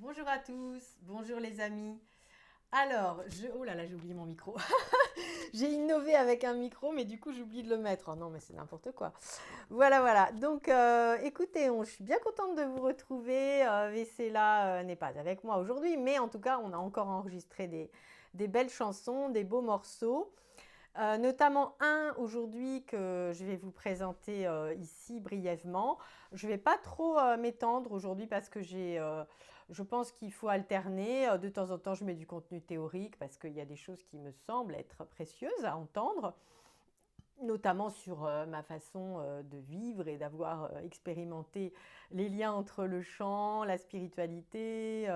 Bonjour à tous, bonjour les amis. Alors, oh là là, j'ai oublié mon micro. J'ai innové avec un micro, mais du coup, j'oublie de le mettre. Oh non, mais c'est n'importe quoi. Voilà, voilà. Donc, écoutez, je suis bien contente de vous retrouver. Vessela n'est pas avec moi aujourd'hui, mais en tout cas, on a encore enregistré des belles chansons, des beaux morceaux. Notamment un aujourd'hui que je vais vous présenter ici brièvement. Je ne vais pas trop m'étendre aujourd'hui parce que je pense qu'il faut alterner. De temps en temps, je mets du contenu théorique parce qu'il y a des choses qui me semblent être précieuses à entendre, notamment sur ma façon de vivre et d'avoir expérimenté les liens entre le chant, la spiritualité,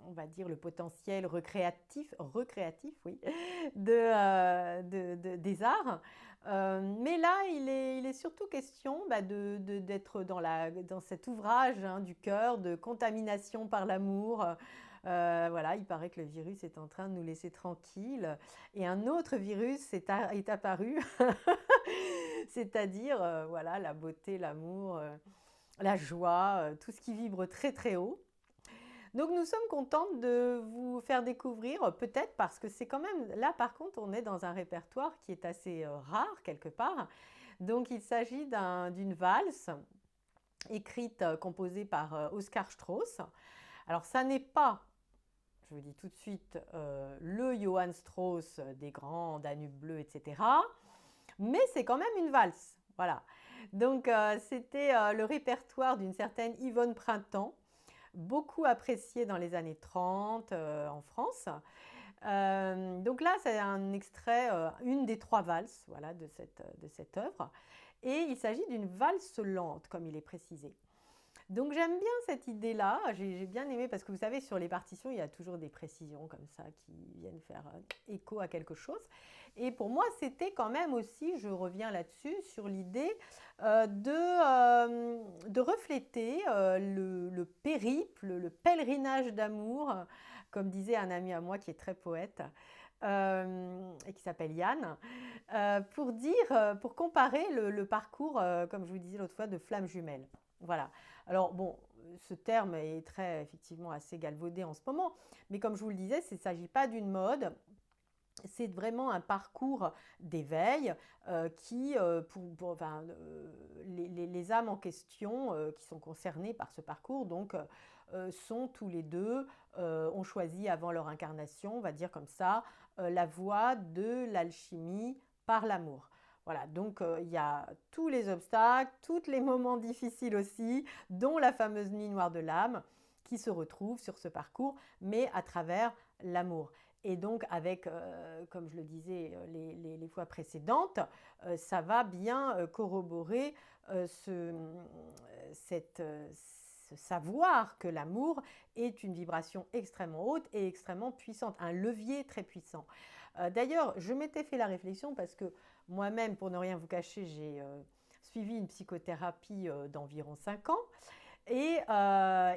on va dire le potentiel recréatif oui, des arts. Mais là, il est surtout question d'être dans cet ouvrage du cœur de contamination par l'amour. Voilà, il paraît que le virus est en train de nous laisser tranquilles. Et un autre virus est apparu, c'est-à-dire voilà, la beauté, l'amour, la joie, tout ce qui vibre très très haut. Donc nous sommes contentes de vous faire découvrir, peut-être parce que c'est quand même, là par contre, on est dans un répertoire qui est assez rare quelque part. Donc il s'agit d'une valse écrite, composée par Oscar Strauss. Alors ça n'est pas, je vous dis tout de suite, le Johann Strauss des grands Danube bleu, etc. Mais c'est quand même une valse. Voilà. Donc c'était le répertoire d'une certaine Yvonne Printemps, beaucoup appréciée dans les années 30 en France. Donc là, c'est un extrait, une des trois valses voilà, de cette œuvre. Et il s'agit d'une valse lente, comme il est précisé. Donc j'aime bien cette idée-là, j'ai bien aimé parce que vous savez sur les partitions il y a toujours des précisions comme ça qui viennent faire écho à quelque chose. Et pour moi c'était quand même aussi, je reviens là-dessus, sur l'idée de refléter le périple, le pèlerinage d'amour, comme disait un ami à moi qui est très poète. Et qui s'appelle Yann, pour comparer le parcours, comme je vous disais l'autre fois, de flammes jumelles. Voilà. Alors bon, ce terme est très effectivement assez galvaudé en ce moment, mais comme je vous le disais, il ne s'agit pas d'une mode. C'est vraiment un parcours d'éveil enfin, les âmes en question qui sont concernées par ce parcours donc sont tous les deux ont choisi avant leur incarnation, on va dire comme ça, la voie de l'alchimie par l'amour. Voilà, donc il y a tous les obstacles, tous les moments difficiles aussi, dont la fameuse nuit noire de l'âme, qui se retrouve sur ce parcours, mais à travers l'amour. Et donc, avec, comme je le disais les fois précédentes, ça va bien corroborer cette, ce savoir que l'amour est une vibration extrêmement haute et extrêmement puissante, un levier très puissant. D'ailleurs, je m'étais fait la réflexion parce que moi-même, pour ne rien vous cacher, j'ai suivi une psychothérapie d'environ 5 ans et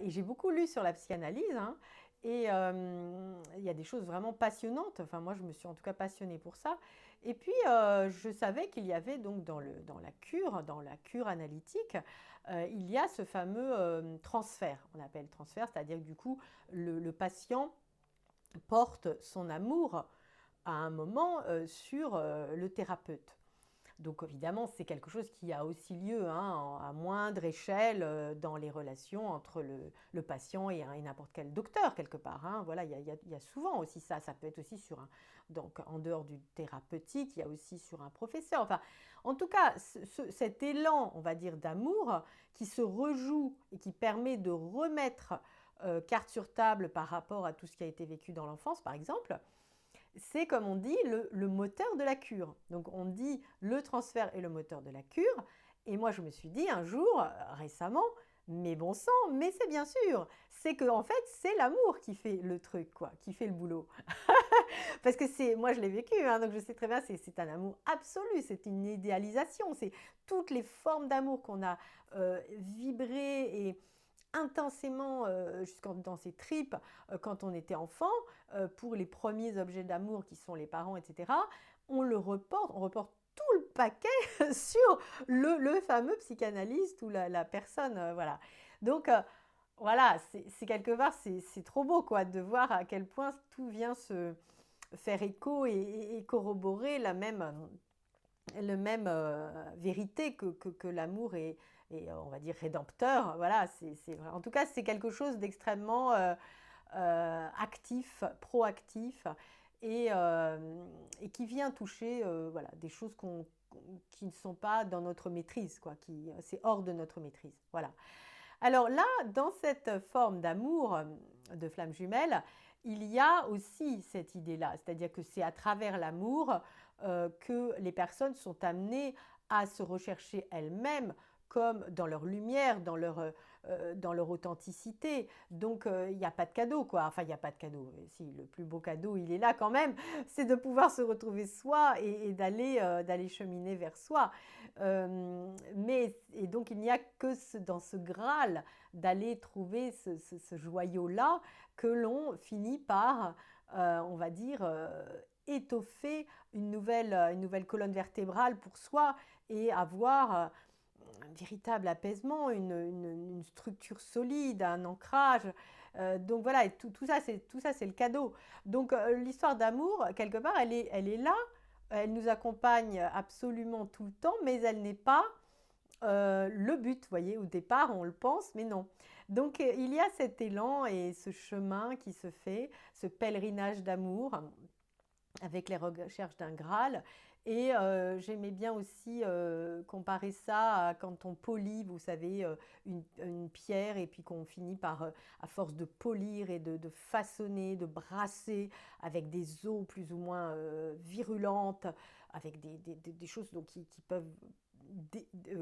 j'ai beaucoup lu sur la psychanalyse. Hein, et il y a des choses vraiment passionnantes. Enfin, moi, je me suis en tout cas passionnée pour ça. Et puis, je savais qu'il y avait donc dans la cure analytique, il y a ce fameux transfert. On appelle transfert, c'est-à-dire que du coup, le patient porte son amour à un moment sur le thérapeute. Donc évidemment, c'est quelque chose qui a aussi lieu à moindre échelle dans les relations entre le patient et n'importe quel docteur quelque part. Hein. Voilà, il y a souvent aussi ça. Ça peut être aussi sur un, donc en dehors du thérapeutique, il y a aussi sur un professeur. Enfin, en tout cas, cet élan, on va dire, d'amour qui se rejoue et qui permet de remettre carte sur table par rapport à tout ce qui a été vécu dans l'enfance, par exemple, c'est comme on dit le moteur de la cure. Donc on dit le transfert est le moteur de la cure. Et moi je me suis dit un jour, récemment, mais bon sang, mais c'est bien sûr, c'est que en fait c'est l'amour qui fait le truc, quoi, qui fait le boulot. Parce que moi je l'ai vécu, hein, donc je sais très bien, c'est un amour absolu, c'est une idéalisation, c'est toutes les formes d'amour qu'on a vibrées et intensément jusqu'en dans ses tripes quand on était enfant, pour les premiers objets d'amour qui sont les parents, etc., on reporte tout le paquet sur le fameux psychanalyste ou la personne, voilà. Donc, voilà, c'est quelque part, c'est trop beau, quoi, de voir à quel point tout vient se faire écho et corroborer le même vérité que l'amour est, on va dire, rédempteur. Voilà, en tout cas, c'est quelque chose d'extrêmement actif, proactif, et qui vient toucher voilà, des choses qui ne sont pas dans notre maîtrise, quoi, c'est hors de notre maîtrise. Voilà. Alors là, dans cette forme d'amour de flamme jumelle, il y a aussi cette idée-là, c'est-à-dire que c'est à travers l'amour que les personnes sont amenées à se rechercher elles-mêmes comme dans leur lumière, dans leur authenticité. Donc, il n'y a pas de cadeau, quoi. Enfin, il n'y a pas de cadeau. Si, le plus beau cadeau, il est là quand même, c'est de pouvoir se retrouver soi et d'aller cheminer vers soi. Et donc, il n'y a que dans ce Graal d'aller trouver ce joyau-là que l'on finit par, on va dire, étoffer une nouvelle colonne vertébrale pour soi et avoir un véritable apaisement, une structure solide, un ancrage. Donc voilà, et tout ça, c'est le cadeau. Donc l'histoire d'amour, quelque part, elle est là, elle nous accompagne absolument tout le temps, mais elle n'est pas le but, vous voyez, au départ on le pense, mais non. Donc il y a cet élan et ce chemin qui se fait, ce pèlerinage d'amour avec les recherches d'un Graal. Et j'aimais bien aussi comparer ça à quand on polit, vous savez, une pierre et puis qu'on finit par, à force de polir et de façonner, de brasser avec des eaux plus ou moins virulentes, avec des choses donc, qui peuvent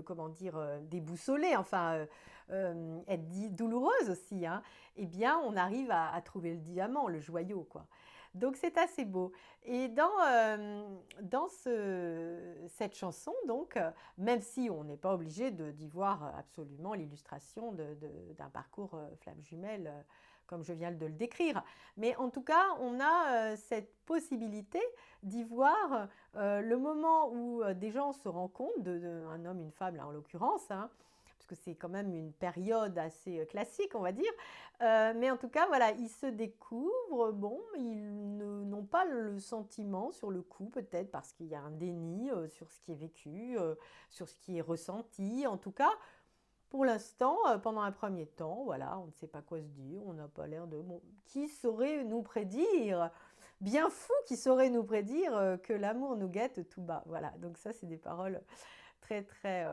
comment dire, déboussoler, enfin, être douloureuse aussi, hein, eh bien, on arrive à trouver le diamant, le joyau, quoi. Donc, c'est assez beau. Et dans cette chanson, donc, même si on n'est pas obligé d'y voir absolument l'illustration d'un parcours flamme jumelle, comme je viens de le décrire, mais en tout cas, on a cette possibilité d'y voir le moment où des gens se rencontrent, un homme, une femme, là en l'occurrence, hein, parce que c'est quand même une période assez classique, on va dire. Mais en tout cas, voilà, ils se découvrent. Bon, n'ont pas le sentiment sur le coup, peut-être parce qu'il y a un déni sur ce qui est vécu, sur ce qui est ressenti. En tout cas, pour l'instant, pendant un premier temps, voilà, on ne sait pas quoi se dire, on n'a pas l'air de... Bon, qui saurait nous prédire, bien fou qui saurait nous prédire que l'amour nous guette tout bas. Voilà, donc ça, c'est des paroles très, très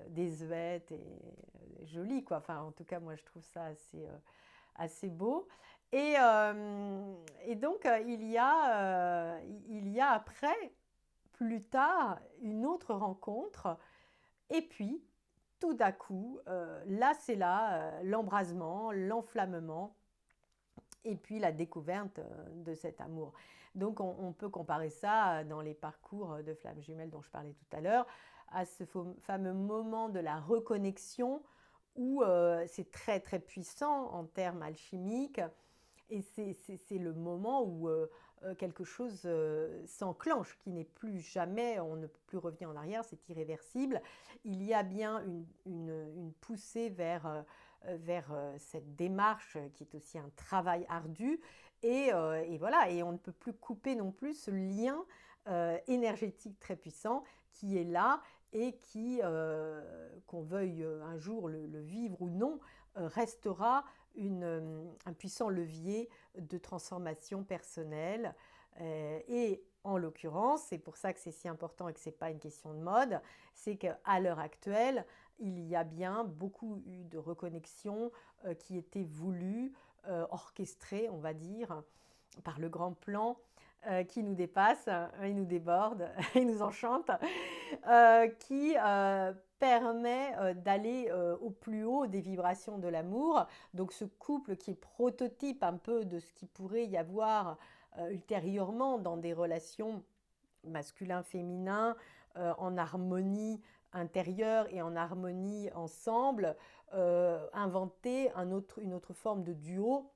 désuètes et jolies, quoi. Enfin, en tout cas, moi, je trouve ça assez beau. Et donc, il y a après, plus tard, une autre rencontre, et puis, tout d'un coup, là, c'est là, l'embrasement, l'enflammement, et puis la découverte de cet amour. Donc on peut comparer ça dans les parcours de flammes jumelles dont je parlais tout à l'heure, à ce fameux moment de la reconnexion où c'est très très puissant en termes alchimiques, et c'est le moment où quelque chose s'enclenche, qui n'est plus jamais, on ne peut plus revenir en arrière, c'est irréversible. Il y a bien une poussée vers cette démarche qui est aussi un travail ardu. Et voilà, et on ne peut plus couper non plus ce lien énergétique très puissant qui est là et qui, qu'on veuille un jour le vivre ou non, restera un puissant levier de transformation personnelle. Et en l'occurrence, c'est pour ça que c'est si important et que ce n'est pas une question de mode, c'est qu'à l'heure actuelle, il y a bien beaucoup eu de reconnexions qui étaient voulues, orchestrées, on va dire, par le grand plan qui nous dépasse, il nous déborde, il nous enchante, qui permet d'aller au plus haut des vibrations de l'amour. Donc ce couple qui est prototype un peu de ce qui pourrait y avoir ultérieurement dans des relations masculin-féminin en harmonie intérieure et en harmonie ensemble, inventer une autre forme de duo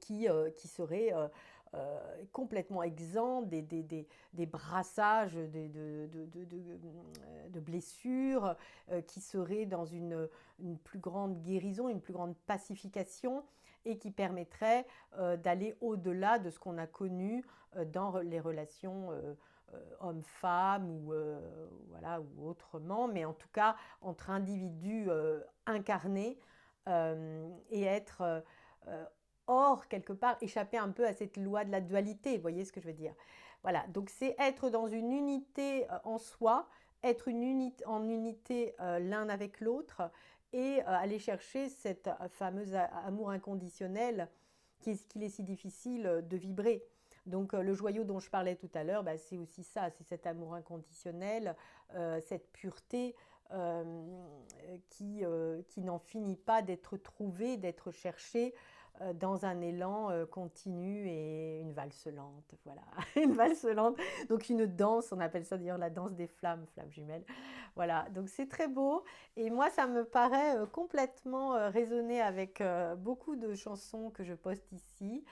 qui serait complètement exempt des brassages, de blessures, qui seraient dans une plus grande guérison, une plus grande pacification et qui permettrait d'aller au-delà de ce qu'on a connu dans les relations homme-femme voilà, ou autrement, mais en tout cas entre individus incarnés et être hors quelque part, échapper un peu à cette loi de la dualité, vous voyez ce que je veux dire? Voilà, donc c'est être dans une unité en soi, être en unité l'un avec l'autre et aller chercher cet fameux amour inconditionnel qu'il est si difficile de vibrer. Donc le joyau dont je parlais tout à l'heure, bah, c'est aussi ça, c'est cet amour inconditionnel, cette pureté qui n'en finit pas d'être trouvée, d'être cherchée dans un élan continu et une valse lente, voilà, une valse lente, donc une danse, on appelle ça d'ailleurs la danse des flammes, flammes jumelles, voilà, donc c'est très beau, et moi ça me paraît complètement résonner avec beaucoup de chansons que je poste ici,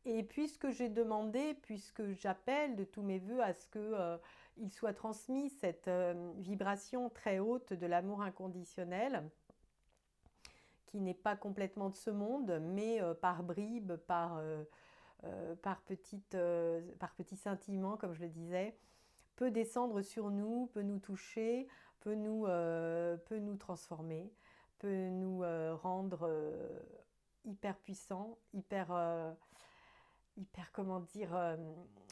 et puisque j'ai demandé, puisque j'appelle de tous mes voeux à ce que il soit transmis cette vibration très haute de l'amour inconditionnel, qui n'est pas complètement de ce monde, mais par bribes, par petits scintillements, comme je le disais, peut descendre sur nous, peut nous toucher, peut nous transformer, peut nous rendre hyper puissants, hyper comment dire,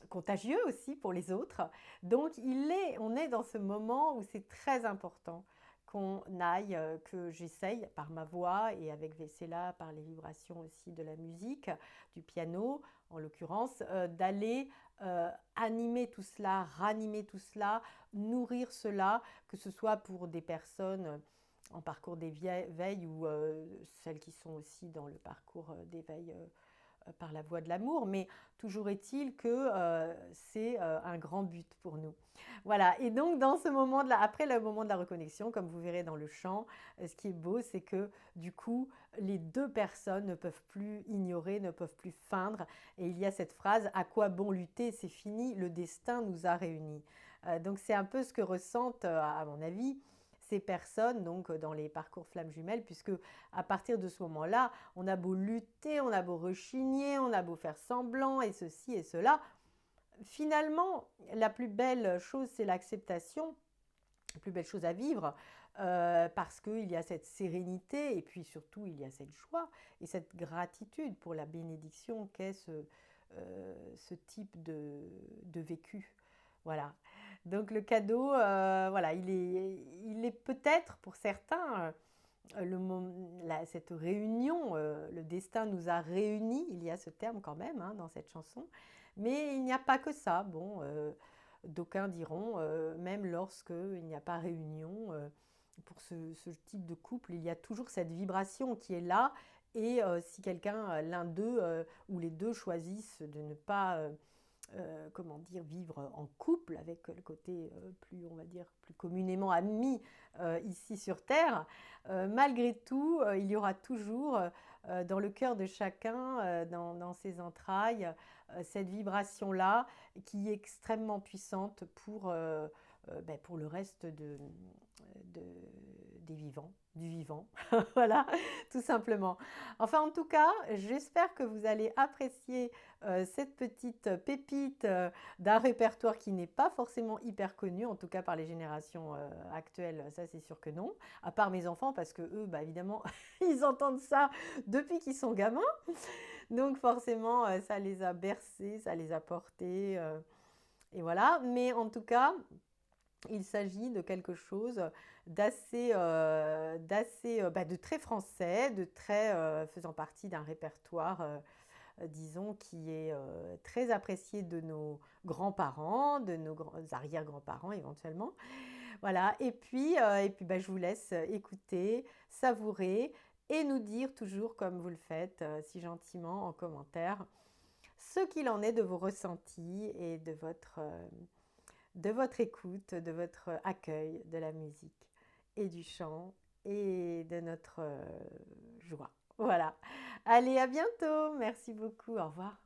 contagieux aussi pour les autres. Donc on est dans ce moment où c'est très important qu'on aille, que j'essaye par ma voix et avec Vessela, par les vibrations aussi de la musique, du piano en l'occurrence, d'aller animer tout cela, ranimer tout cela, nourrir cela, que ce soit pour des personnes en parcours d'éveil ou celles qui sont aussi dans le parcours d'éveil par la voie de l'amour, mais toujours est-il que c'est un grand but pour nous. Voilà, et donc dans ce moment après le moment de la reconnexion, comme vous verrez dans le chant, ce qui est beau, c'est que du coup, les deux personnes ne peuvent plus ignorer, ne peuvent plus feindre, et il y a cette phrase, à quoi bon lutter, c'est fini, le destin nous a réunis. Donc c'est un peu ce que ressentent, à mon avis, ces personnes donc dans les parcours flammes jumelles, puisque à partir de ce moment-là, on a beau lutter, on a beau rechigner, on a beau faire semblant et ceci et cela, finalement, la plus belle chose, c'est l'acceptation, la plus belle chose à vivre, parce qu'il y a cette sérénité et puis surtout il y a cette joie et cette gratitude pour la bénédiction qu'est ce type de vécu. Voilà. Donc le cadeau, voilà, il est peut-être pour certains cette réunion, le destin nous a réunis, il y a ce terme quand même hein, dans cette chanson, mais il n'y a pas que ça. Bon, d'aucuns diront, même lorsqu'il n'y a pas réunion, pour ce type de couple, il y a toujours cette vibration qui est là, et si quelqu'un, l'un d'eux ou les deux choisissent de ne pas comment dire, vivre en couple avec le côté plus, on va dire, plus communément ami ici sur Terre, malgré tout, il y aura toujours dans le cœur de chacun, dans ses entrailles, cette vibration-là qui est extrêmement puissante pour le reste de, des vivants, du vivant. Voilà, tout simplement. Enfin, en tout cas, j'espère que vous allez apprécier cette petite pépite d'un répertoire qui n'est pas forcément hyper connu, en tout cas par les générations actuelles, ça c'est sûr que non, à part mes enfants, parce que eux, bah, évidemment, ils entendent ça depuis qu'ils sont gamins, donc forcément, ça les a bercés, ça les a portés, et voilà, mais en tout cas, il s'agit de quelque chose de très français, de très faisant partie d'un répertoire, disons, qui est très apprécié de nos grands-parents, de nos arrière-grands-parents éventuellement. Voilà, et puis bah, je vous laisse écouter, savourer et nous dire toujours, comme vous le faites si gentiment en commentaire, ce qu'il en est de vos ressentis et de votre écoute, de votre accueil de la musique et du chant et de notre joie. Voilà. Allez, à bientôt. Merci beaucoup. Au revoir.